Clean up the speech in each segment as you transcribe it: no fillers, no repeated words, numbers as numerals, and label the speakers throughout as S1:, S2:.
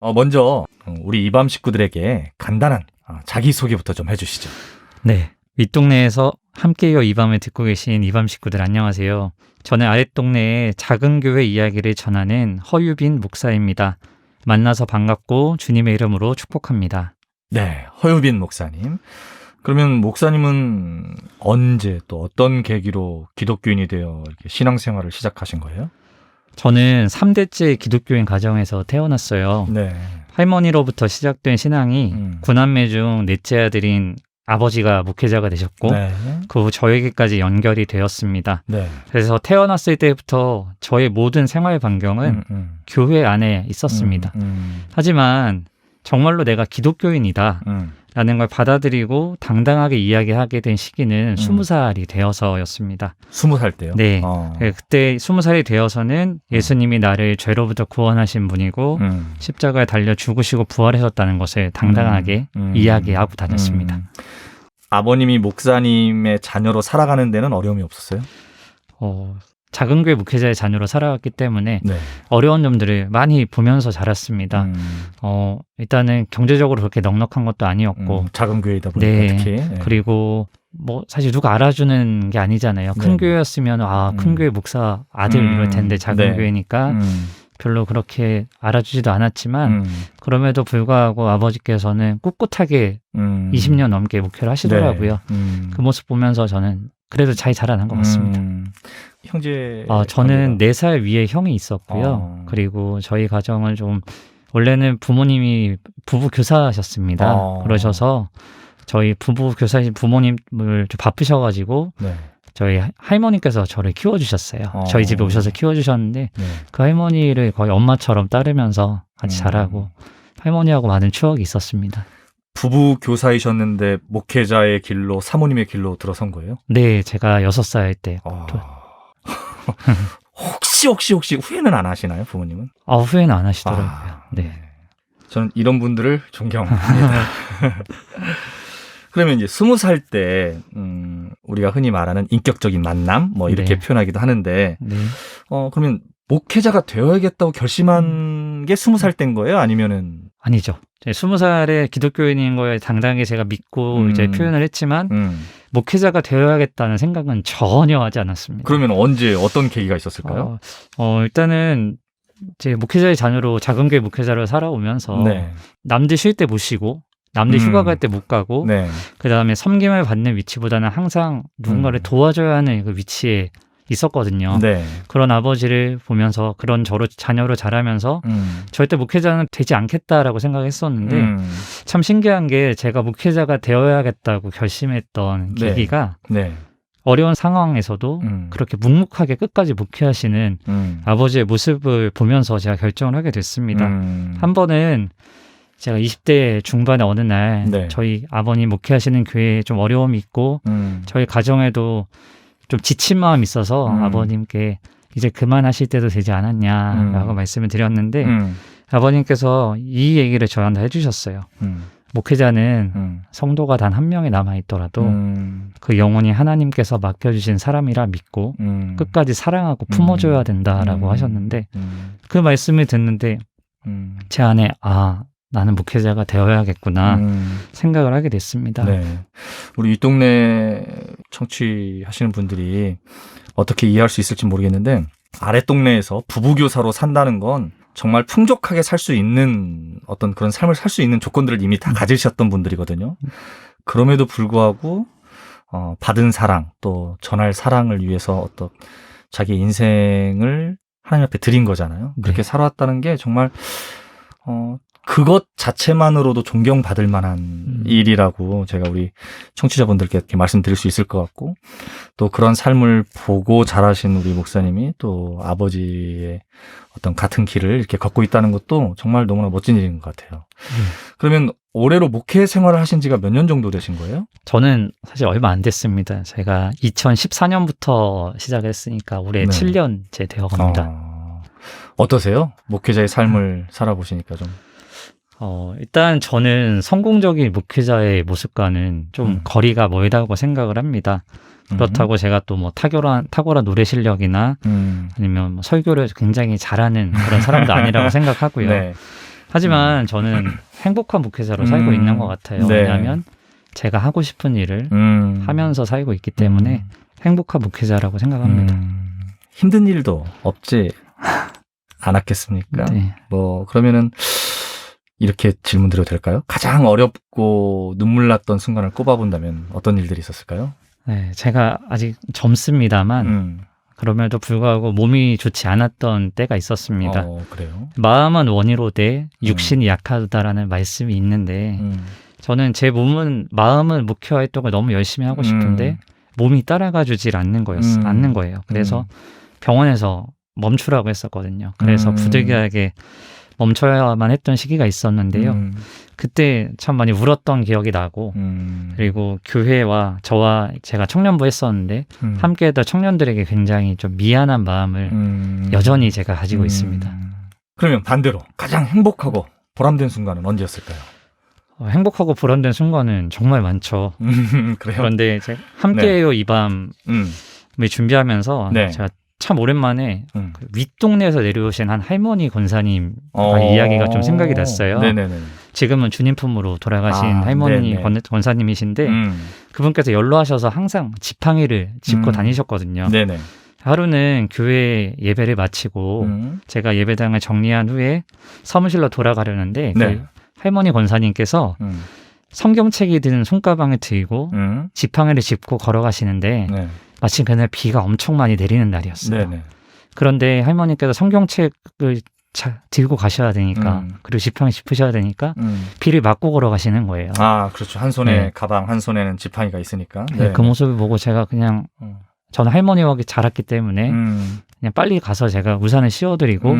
S1: 먼저 우리 이밤 식구들에게 간단한 자기소개부터 좀 해주시죠.
S2: 네, 윗동네에서 함께요 이밤을 듣고 계신 이밤 식구들 안녕하세요. 저는 아랫동네의 작은 교회 이야기를 전하는 허유빈 목사입니다. 만나서 반갑고 주님의 이름으로 축복합니다.
S1: 네, 허유빈 목사님. 그러면 목사님은 언제 또 어떤 계기로 기독교인이 되어 이렇게 신앙생활을 시작하신 거예요?
S2: 저는 3대째 기독교인 가정에서 태어났어요.
S1: 네.
S2: 할머니로부터 시작된 신앙이 구남매 중 넷째 아들인 아버지가 목회자가 되셨고
S1: 네.
S2: 그 후 저에게까지 연결이 되었습니다.
S1: 네.
S2: 그래서 태어났을 때부터 저의 모든 생활 반경은 교회 안에 있었습니다. 하지만 정말로 내가 기독교인이다 라는 걸 받아들이고 당당하게 이야기하게 된 시기는 20살이 되어서였습니다.
S1: 20살 때요?
S2: 네. 그때 20살이 되어서는 예수님이 나를 죄로부터 구원하신 분이고 십자가에 달려 죽으시고 부활하셨다는 것을 당당하게 이야기하고 다녔습니다.
S1: 아버님이 목사님의 자녀로 살아가는 데는 어려움이 없었어요?
S2: 작은 교회 목회자의 자녀로 살아갔기 때문에
S1: 네.
S2: 어려운 점들을 많이 보면서 자랐습니다. 일단은 경제적으로 그렇게 넉넉한 것도 아니었고
S1: 작은 교회이다 보니까
S2: 네.
S1: 특히 네.
S2: 그리고 뭐 사실 누가 알아주는 게 아니잖아요. 큰
S1: 네.
S2: 교회였으면 큰 교회 목사 아들 이럴 텐데 작은
S1: 네.
S2: 교회니까 별로 그렇게 알아주지도 않았지만 그럼에도 불구하고 아버지께서는 꿋꿋하게 20년 넘게 목회를 하시더라고요.
S1: 네.
S2: 그 모습 보면서 저는 그래도 잘 자라난 것 같습니다.
S1: 형제
S2: 저는 4살 위에 형이 있었고요. 그리고 저희 가정은 좀 원래는 부모님이 부부 교사하셨습니다. 그러셔서 저희 부부 교사이신 부모님을 좀 바쁘셔가지고
S1: 네.
S2: 저희 할머니께서 저를 키워주셨어요. 저희 집에 오셔서 키워주셨는데
S1: 네.
S2: 그 할머니를 거의 엄마처럼 따르면서 같이 자라고 할머니하고 많은 추억이 있었습니다.
S1: 부부 교사이셨는데 목회자의 길로 사모님의 길로 들어선 거예요?
S2: 네, 제가 6살 때.
S1: 혹시 후회는 안 하시나요, 부모님은?
S2: 후회는 안 하시더라고요. 네.
S1: 저는 이런 분들을 존경합니다. 그러면 이제 20살 때 우리가 흔히 말하는 인격적인 만남 뭐 이렇게
S2: 네.
S1: 표현하기도 하는데
S2: 네.
S1: 그러면 목회자가 되어야겠다고 결심한 게 20살 때인 거예요? 아니면은
S2: 아니죠. 20살에 기독교인인 거에 당당하게 제가 믿고 이제 표현을 했지만 목회자가 되어야겠다는 생각은 전혀 하지 않았습니다.
S1: 그러면 언제 어떤 계기가 있었을까요?
S2: 일단은 제 목회자의 자녀로 작은 교회 목회자로 살아오면서
S1: 네.
S2: 남들 쉴 때 못 쉬고 남들 휴가 갈 때 못 가고
S1: 네.
S2: 그다음에 섬김을 받는 위치보다는 항상 누군가를 도와줘야 하는 그 위치에 있었거든요.
S1: 네.
S2: 그런 아버지를 보면서 그런 저로 자녀로 자라면서 절대 목회자는 되지 않겠다라고 생각했었는데 참 신기한 게 제가 목회자가 되어야겠다고 결심했던
S1: 네.
S2: 계기가
S1: 네.
S2: 어려운 상황에서도 그렇게 묵묵하게 끝까지 목회하시는 아버지의 모습을 보면서 제가 결정을 하게 됐습니다. 한 번은 제가 20대 중반의 어느 날
S1: 네.
S2: 저희 아버님 목회하시는 교회에 좀 어려움이 있고 저희 가정에도 좀 지친 마음이 있어서 아버님께 이제 그만하실 때도 되지 않았냐라고 말씀을 드렸는데 아버님께서 이 얘기를 저한테 해주셨어요. 목회자는 성도가 단 한 명이 남아있더라도 그 영혼이 하나님께서 맡겨주신 사람이라 믿고 끝까지 사랑하고 품어줘야 된다라고 하셨는데 그 말씀을 듣는데 제 안에 나는 목회자가 되어야겠구나 생각을 하게 됐습니다.
S1: 네. 우리 이 동네 청취하시는 분들이 어떻게 이해할 수 있을지 모르겠는데 아랫동네에서 부부교사로 산다는 건 정말 풍족하게 살 수 있는 어떤 그런 삶을 살 수 있는 조건들을 이미 다 가지셨던 분들이거든요. 그럼에도 불구하고 받은 사랑 또 전할 사랑을 위해서 어떤 자기 인생을 하나님 앞에 드린 거잖아요. 그렇게
S2: 네.
S1: 살아왔다는 게 정말 그것 자체만으로도 존경받을 만한 일이라고 제가 우리 청취자분들께 이렇게 말씀드릴 수 있을 것 같고 또 그런 삶을 보고 자라신 우리 목사님이 또 아버지의 어떤 같은 길을 이렇게 걷고 있다는 것도 정말 너무나 멋진 일인 것 같아요. 그러면 올해로 목회 생활을 하신 지가 몇 년 정도 되신 거예요?
S2: 저는 사실 얼마 안 됐습니다. 제가 2014년부터 시작했으니까 올해
S1: 네.
S2: 7년째 되어갑니다.
S1: 어떠세요? 목회자의 삶을 살아보시니까 좀.
S2: 일단 저는 성공적인 목회자의 모습과는 좀 거리가 멀다고 생각을 합니다. 그렇다고 제가 또 뭐 탁월한 노래 실력이나 아니면 뭐 설교를 굉장히 잘하는 그런 사람도 아니라고 생각하고요.
S1: 네.
S2: 하지만 저는 행복한 목회자로 살고 있는 것 같아요.
S1: 네.
S2: 왜냐하면 제가 하고 싶은 일을 하면서 살고 있기 때문에 행복한 목회자라고 생각합니다.
S1: 힘든 일도 없지 않았겠습니까?
S2: 네.
S1: 뭐 그러면은 이렇게 질문드려도 될까요? 가장 어렵고 눈물 났던 순간을 꼽아본다면 어떤 일들이 있었을까요?
S2: 네, 제가 아직 젊습니다만 그럼에도 불구하고 몸이 좋지 않았던 때가 있었습니다.
S1: 그래요?
S2: 마음은 원이로되 육신이 약하다라는 말씀이 있는데 저는 제 마음은 목회 활동을 너무 열심히 하고 싶은데 몸이 따라가 주질 않는 거예요. 그래서 병원에서 멈추라고 했었거든요. 그래서 부득이하게 멈춰야만 했던 시기가 있었는데요. 그때 참 많이 울었던 기억이 나고 그리고 교회와 제가 청년부 했었는데 함께했던 청년들에게 굉장히 좀 미안한 마음을 여전히 제가 가지고 있습니다.
S1: 그러면 반대로 가장 행복하고 보람된 순간은 언제였을까요?
S2: 행복하고 보람된 순간은 정말 많죠.
S1: 그래요?
S2: 그런데 제가 함께해요 이 밤을 준비하면서
S1: 네.
S2: 제가 참 오랜만에 그 윗동네에서 내려오신 한 할머니 권사님 이야기가 좀 생각이 났어요.
S1: 네네네.
S2: 지금은 주님 품으로 돌아가신 할머니 권사님이신데 그분께서 연로하셔서 항상 지팡이를 짚고 다니셨거든요.
S1: 네네.
S2: 하루는 교회 예배를 마치고 제가 예배당을 정리한 후에 사무실로 돌아가려는데
S1: 네.
S2: 그 할머니 권사님께서 성경책이 든 손가방을 들고 지팡이를 짚고 걸어가시는데
S1: 네.
S2: 마침 그날 비가 엄청 많이 내리는 날이었어요.
S1: 네네.
S2: 그런데 할머니께서 성경책을 들고 가셔야 되니까 그리고 지팡이 짚으셔야 되니까 비를 맞고 걸어가시는 거예요.
S1: 아, 그렇죠. 한 손에
S2: 네.
S1: 가방, 한 손에는 지팡이가 있으니까.
S2: 네, 그 모습을 보고 제가 그냥 저는 할머니와 자랐기 때문에 그냥 빨리 가서 제가 우산을 씌워드리고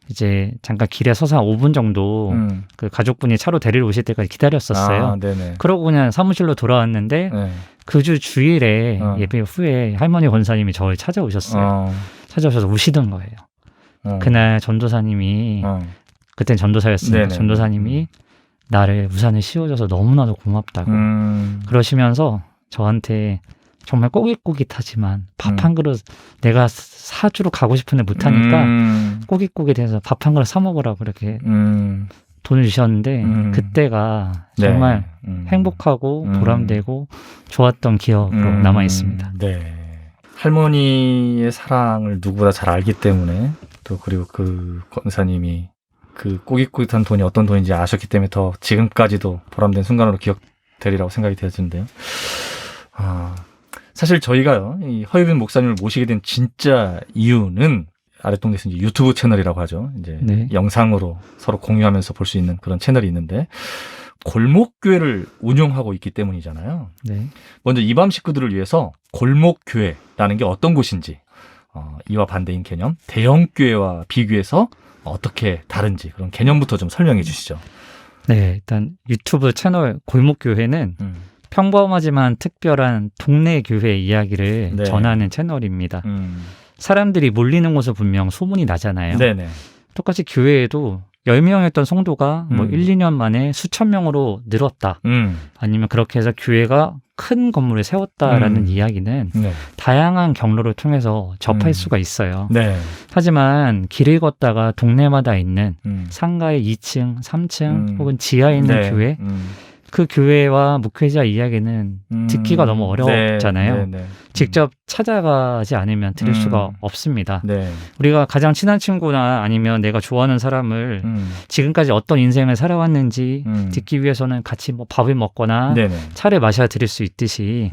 S2: 이제 잠깐 길에 서서 한 5분 정도 그 가족분이 차로 데리러 오실 때까지 기다렸었어요.
S1: 아, 네네.
S2: 그러고 그냥 사무실로 돌아왔는데
S1: 네.
S2: 그 주 주일에 예배 후에 할머니 권사님이 저를 찾아오셨어요. 찾아오셔서 우시던 거예요. 그날 전도사님이 그땐 전도사였습니다.
S1: 네네.
S2: 전도사님이 나를 우산을 씌워줘서 너무나도 고맙다고 그러시면서 저한테 정말 꼬깃꼬깃하지만 밥 한 그릇 내가 사주로 가고 싶은데 못하니까 꼬깃꼬깃해서 밥 한 그릇 사 먹으라고 그렇게 돈을 주셨는데 그때가 정말 행복하고 보람되고 좋았던 기억으로 남아 있습니다.
S1: 네. 할머니의 사랑을 누구보다 잘 알기 때문에 또 그리고 그 권사님이 그 꼬깃꼬깃한 돈이 어떤 돈인지 아셨기 때문에 더 지금까지도 보람된 순간으로 기억되리라고 생각이 되어지는데요. 사실 저희가요, 이 허유빈 목사님을 모시게 된 진짜 이유는 아랫동네에서 이제 유튜브 채널이라고 하죠. 이제
S2: 네.
S1: 영상으로 서로 공유하면서 볼 수 있는 그런 채널이 있는데 골목교회를 운영하고 있기 때문이잖아요.
S2: 네.
S1: 먼저 이밤 식구들을 위해서 골목교회라는 게 어떤 곳인지, 이와 반대인 개념, 대형교회와 비교해서 어떻게 다른지 그런 개념부터 좀 설명해 주시죠.
S2: 네, 일단 유튜브 채널 골목교회는 평범하지만 특별한 동네 교회 이야기를
S1: 네.
S2: 전하는 채널입니다. 사람들이 몰리는 곳은 분명 소문이 나잖아요.
S1: 네네.
S2: 똑같이 교회에도 10명이었던 성도가 뭐 1, 2년 만에 수천 명으로 늘었다. 아니면 그렇게 해서 교회가 큰 건물을 세웠다라는 이야기는
S1: 네.
S2: 다양한 경로를 통해서 접할 수가 있어요.
S1: 네.
S2: 하지만 길을 걷다가 동네마다 있는 상가의 2층, 3층 혹은 지하에 있는
S1: 네.
S2: 교회 그 교회와 목회자 이야기는 듣기가 너무 어렵잖아요.
S1: 네. 네.
S2: 직접 찾아가지 않으면 들을 수가 없습니다.
S1: 네.
S2: 우리가 가장 친한 친구나 아니면 내가 좋아하는 사람을 지금까지 어떤 인생을 살아왔는지 듣기 위해서는 같이 뭐 밥을 먹거나
S1: 네네.
S2: 차를 마셔야 들을 수 있듯이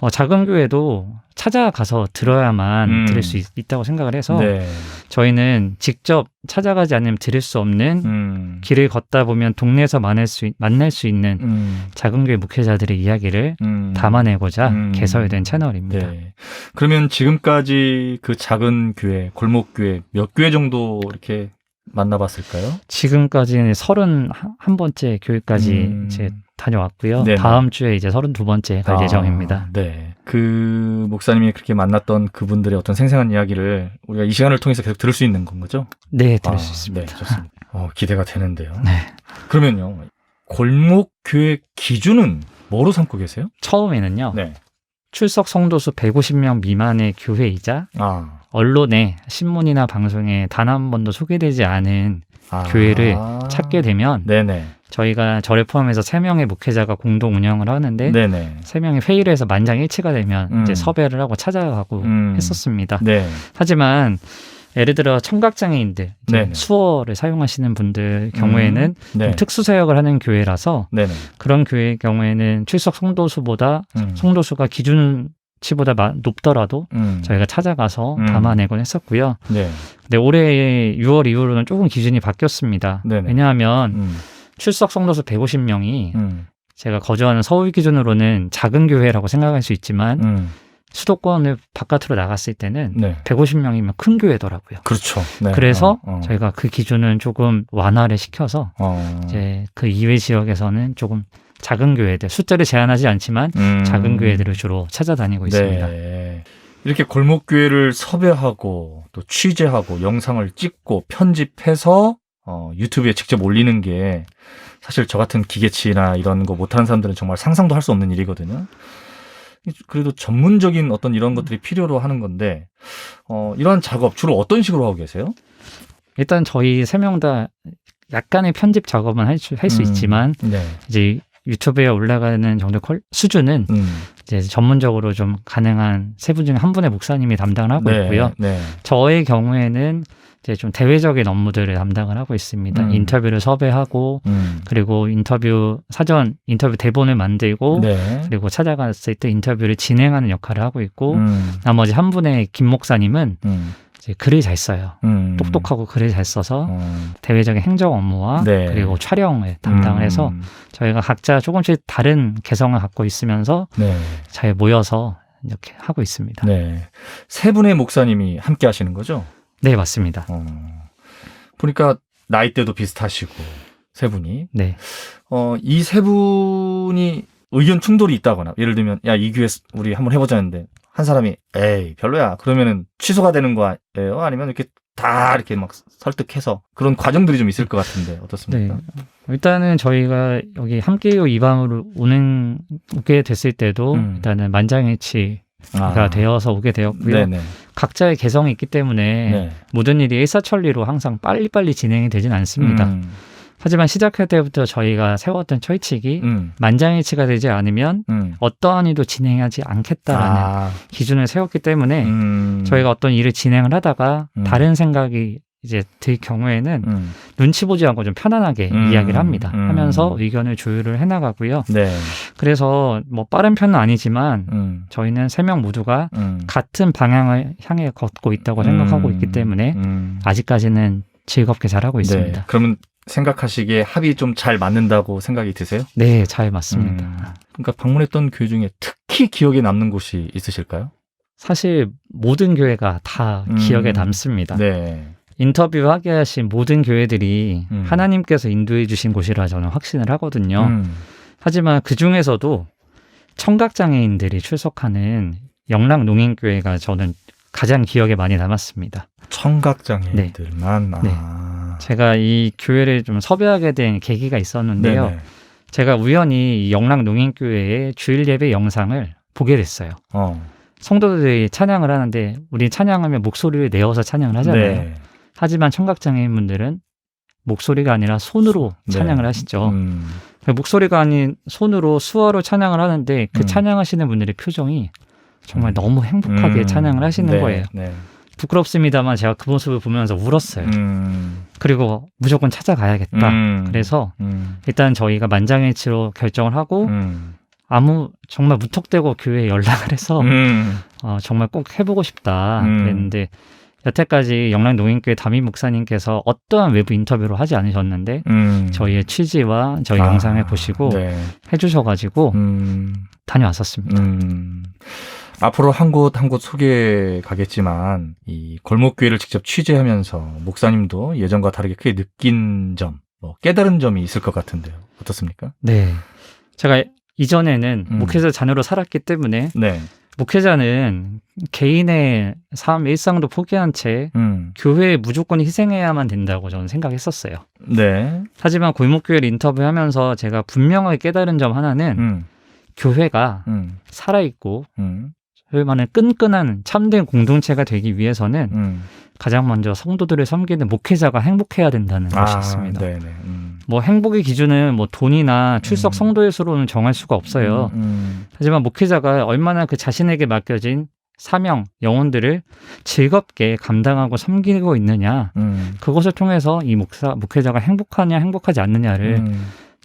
S2: 작은 교회도 찾아가서 들어야만 들을 수 있다고 생각을 해서
S1: 네.
S2: 저희는 직접 찾아가지 않으면 들을 수 없는 길을 걷다 보면 동네에서 만날 수 있는 작은 교회 목회자들의 이야기를 담아내고자 개설된 채널입니다.
S1: 네. 그러면 지금까지 그 작은 교회, 골목교회 몇 교회 정도 이렇게 만나봤을까요?
S2: 지금까지는 31번째 교회까지 이제 다녀왔고요.
S1: 네네.
S2: 다음 주에 이제 32번째 갈 예정입니다.
S1: 네. 그 목사님이 그렇게 만났던 그분들의 어떤 생생한 이야기를 우리가 이 시간을 통해서 계속 들을 수 있는 건 거죠?
S2: 네, 들을 수 있습니다.
S1: 네, 좋습니다. 기대가 되는데요.
S2: 네.
S1: 그러면요, 골목교회 기준은 뭐로 삼고 계세요?
S2: 처음에는요.
S1: 네.
S2: 출석 성도수 150명 미만의 교회이자 언론에 신문이나 방송에 단 한 번도 소개되지 않은 교회를 찾게 되면
S1: 네네.
S2: 저희가 저를 포함해서 3명의 목회자가 공동 운영을 하는데
S1: 네네.
S2: 3명이 회의를 해서 만장일치가 되면 이제 섭외를 하고 찾아가고 했었습니다.
S1: 네.
S2: 하지만 예를 들어 청각장애인들 수어를 사용하시는 분들 경우에는 좀 특수 사역을 하는 교회라서
S1: 네네.
S2: 그런 교회의 경우에는 출석 성도수보다 성도수가 기준치보다 높더라도 저희가 찾아가서 담아내곤 했었고요.
S1: 네.
S2: 근데 올해 6월 이후로는 조금 기준이 바뀌었습니다.
S1: 네네.
S2: 왜냐하면 출석 성도수 150명이 제가 거주하는 서울 기준으로는 작은 교회라고 생각할 수 있지만 수도권을 바깥으로 나갔을 때는 150명이면 큰 교회더라고요.
S1: 그렇죠. 네.
S2: 그래서 저희가 그 기준은 조금 완화를 시켜서 이제 그 이외 지역에서는 조금 작은 교회들, 숫자를 제한하지 않지만 작은 교회들을 주로 찾아다니고 있습니다.
S1: 네. 이렇게 골목교회를 섭외하고 또 취재하고 영상을 찍고 편집해서 유튜브에 직접 올리는 게 사실 저 같은 기계치나 이런 거 못하는 사람들은 정말 상상도 할 수 없는 일이거든요. 그래도 전문적인 어떤 이런 것들이 필요로 하는 건데 이러한 작업 주로 어떤 식으로 하고 계세요?
S2: 일단 저희 3명 다 약간의 편집 작업은 할 수 있지만 이제 유튜브에 올라가는 정도 수준은 이제 전문적으로 좀 가능한 3분 중에 한 분의 목사님이 담당을 하고 있고요. 저의 경우에는 이제 좀 대외적인 업무들을 담당을 하고 있습니다. 인터뷰를 섭외하고 그리고 사전 인터뷰 대본을 만들고 그리고 찾아갔을 때 인터뷰를 진행하는 역할을 하고 있고 나머지 한 분의 김 목사님은 이제 글을 잘 써요. 똑똑하고 글을 잘 써서 대외적인 행정 업무와 그리고 촬영을 담당을 해서 저희가 각자 조금씩 다른 개성을 갖고 있으면서 잘 모여서 이렇게 하고 있습니다.
S1: 네. 3분의 목사님이 함께 하시는 거죠?
S2: 네, 맞습니다.
S1: 보니까 나이대도 비슷하시고 3분이.
S2: 네.
S1: 이 3분이 의견 충돌이 있다거나 예를 들면 야, 이 교회 우리 한번 해보자는데 한 사람이 에이 별로야 그러면은 취소가 되는 거예요? 아니면 이렇게 다 이렇게 막 설득해서 그런 과정들이 좀 있을 것 같은데 어떻습니까?
S2: 네. 일단은 저희가 여기 함께요 이 밤으로 오게 됐을 때도 일단은 만장일치가 되어서 오게 되었고요.
S1: 네네.
S2: 각자의 개성이 있기 때문에 모든 일이 일사천리로 항상 빨리빨리 진행이 되진 않습니다. 하지만 시작할 때부터 저희가 세웠던 철칙이 만장일치가 되지 않으면 어떠한 일도 진행하지 않겠다라는 기준을 세웠기 때문에 저희가 어떤 일을 진행을 하다가 다른 생각이 이제 들 경우에는 눈치 보지 않고 좀 편안하게 이야기를 합니다. 하면서 의견을 조율을 해나가고요. 그래서 뭐 빠른 편은 아니지만 저희는 3명 모두가 같은 방향을 향해 걷고 있다고 생각하고 있기 때문에 아직까지는 즐겁게 잘하고 있습니다.
S1: 그러면 생각하시기에 합이 좀 잘 맞는다고 생각이 드세요?
S2: 네, 잘 맞습니다.
S1: 그러니까 방문했던 교회 중에 특히 기억에 남는 곳이 있으실까요?
S2: 사실 모든 교회가 다 기억에 남습니다. 인터뷰하게 하신 모든 교회들이 하나님께서 인도해 주신 곳이라 저는 확신을 하거든요. 하지만 그중에서도 청각장애인들이 출석하는 영락농인교회가 저는 가장 기억에 많이 남았습니다.
S1: 청각장애인들만?
S2: 네. 제가 이 교회를 좀 섭외하게 된 계기가 있었는데요. 제가 우연히 이 영락농인교회의 주일 예배 영상을 보게 됐어요. 성도들이 찬양을 하는데 우리 찬양하면 목소리를 내어서 찬양을 하잖아요. 하지만 청각장애인분들은 목소리가 아니라 손으로 찬양을 하시죠. 목소리가 아닌 손으로 수어로 찬양을 하는데 그 찬양하시는 분들의 표정이 정말 너무 행복하게 찬양을 하시는 거예요. 부끄럽습니다만 제가 그 모습을 보면서 울었어요. 그리고 무조건 찾아가야겠다. 그래서 일단 저희가 만장일치로 결정을 하고 정말 무턱대고 교회에 연락을 해서 정말 꼭 해보고 싶다 그랬는데 여태까지 영락농인교회 담임 목사님께서 어떠한 외부 인터뷰를 하지 않으셨는데 저희의 취지와 저희 영상을 보시고 해주셔가지고 다녀왔었습니다.
S1: 앞으로 한 곳 한 곳 소개해 가겠지만 이 골목교회를 직접 취재하면서 목사님도 예전과 다르게 크게 느낀 점, 깨달은 점이 있을 것 같은데요. 어떻습니까?
S2: 네, 제가 이전에는 목회자 자녀로 살았기 때문에 목회자는 개인의 삶, 일상도 포기한 채 교회에 무조건 희생해야만 된다고 저는 생각했었어요. 하지만 골목교회를 인터뷰하면서 제가 분명하게 깨달은 점 하나는 교회가 살아있고 말하는 끈끈한 참된 공동체가 되기 위해서는 가장 먼저 성도들을 섬기는 목회자가 행복해야 된다는 것이 있습니다.
S1: 네네.
S2: 뭐 행복의 기준은 뭐 돈이나 출석 성도의 수로는 정할 수가 없어요. 하지만 목회자가 얼마나 그 자신에게 맡겨진 사명, 영혼들을 즐겁게 감당하고 섬기고 있느냐, 그것을 통해서 이 목회자가 행복하냐 행복하지 않느냐를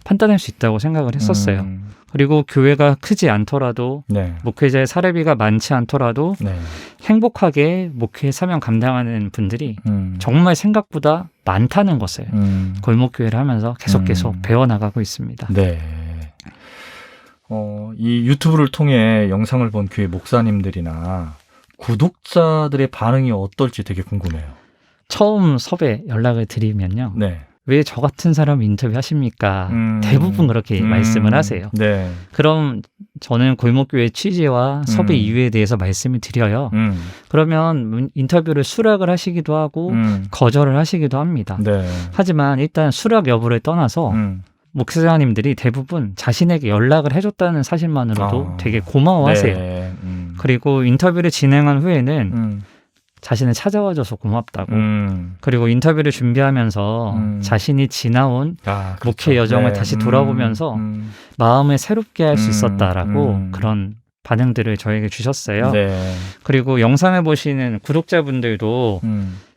S2: 판단할 수 있다고 생각을 했었어요. 그리고 교회가 크지 않더라도
S1: 네.
S2: 목회자의 사례비가 많지 않더라도
S1: 네.
S2: 행복하게 목회 사명 감당하는 분들이 정말 생각보다 많다는 것을 골목교회를 하면서 계속 배워나가고 있습니다.
S1: 네. 이 유튜브를 통해 영상을 본 교회 목사님들이나 구독자들의 반응이 어떨지 되게 궁금해요.
S2: 처음 섭외 연락을 드리면요.
S1: 네.
S2: 왜 저 같은 사람 인터뷰 하십니까? 대부분 그렇게 말씀을 하세요.
S1: 네.
S2: 그럼 저는 골목교회 취지와 섭외 이유에 대해서 말씀을 드려요. 그러면 인터뷰를 수락을 하시기도 하고 거절을 하시기도 합니다.
S1: 네.
S2: 하지만 일단 수락 여부를 떠나서 목사님들이 대부분 자신에게 연락을 해줬다는 사실만으로도 되게 고마워하세요.
S1: 네.
S2: 그리고 인터뷰를 진행한 후에는 자신을 찾아와줘서 고맙다고. 그리고 인터뷰를 준비하면서 자신이 지나온
S1: 그렇죠.
S2: 목회 여정을
S1: 네.
S2: 다시 돌아보면서 마음을 새롭게 할 수 있었다라고 그런 반응들을 저에게 주셨어요.
S1: 네.
S2: 그리고 영상을 보시는 구독자분들도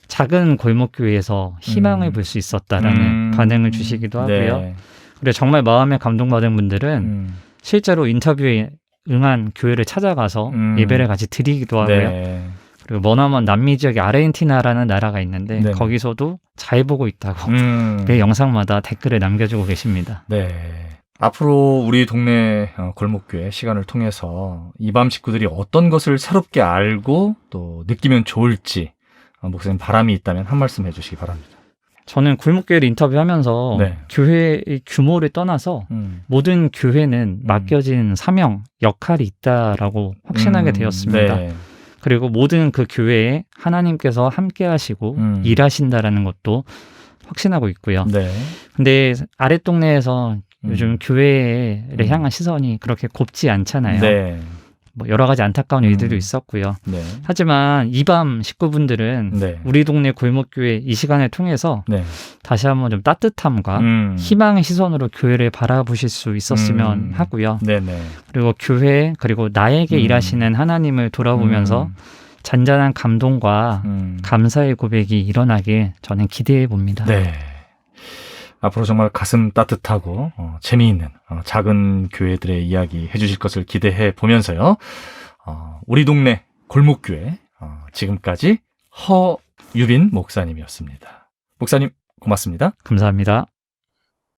S2: 작은 골목교회에서 희망을 볼 수 있었다라는 반응을 주시기도 하고요.
S1: 네.
S2: 그리고 정말 마음에 감동받은 분들은 실제로 인터뷰에 응한 교회를 찾아가서 예배를 같이 드리기도 하고요.
S1: 네.
S2: 그리고 머나먼 남미 지역의 아르헨티나라는 나라가 있는데
S1: 네네.
S2: 거기서도 잘 보고 있다고 매 영상마다 댓글을 남겨주고 계십니다.
S1: 네. 앞으로 우리 동네 골목교회 시간을 통해서 이밤 식구들이 어떤 것을 새롭게 알고 또 느끼면 좋을지 목사님 바람이 있다면 한 말씀 해주시기 바랍니다.
S2: 저는 골목교회를 인터뷰하면서
S1: 네.
S2: 교회의 규모를 떠나서 모든 교회는 맡겨진 사명, 역할이 있다라고 확신하게 되었습니다.
S1: 네.
S2: 그리고 모든 그 교회에 하나님께서 함께 하시고 일하신다라는 것도 확신하고 있고요.
S1: 네.
S2: 근데 아랫동네에서 요즘 교회를 향한 시선이 그렇게 곱지 않잖아요.
S1: 네.
S2: 뭐 여러 가지 안타까운 일들도 있었고요.
S1: 네.
S2: 하지만 이밤 식구분들은
S1: 네.
S2: 우리 동네 골목교회 이 시간을 통해서
S1: 네.
S2: 다시 한번 좀 따뜻함과 희망의 시선으로 교회를 바라보실 수 있었으면 하고요.
S1: 네네.
S2: 그리고 교회 그리고 나에게 일하시는 하나님을 돌아보면서 잔잔한 감동과 감사의 고백이 일어나길 저는 기대해 봅니다.
S1: 네. 앞으로 정말 가슴 따뜻하고 재미있는 작은 교회들의 이야기 해주실 것을 기대해 보면서요. 우리 동네 골목교회 지금까지 허유빈 목사님이었습니다. 목사님 고맙습니다.
S2: 감사합니다.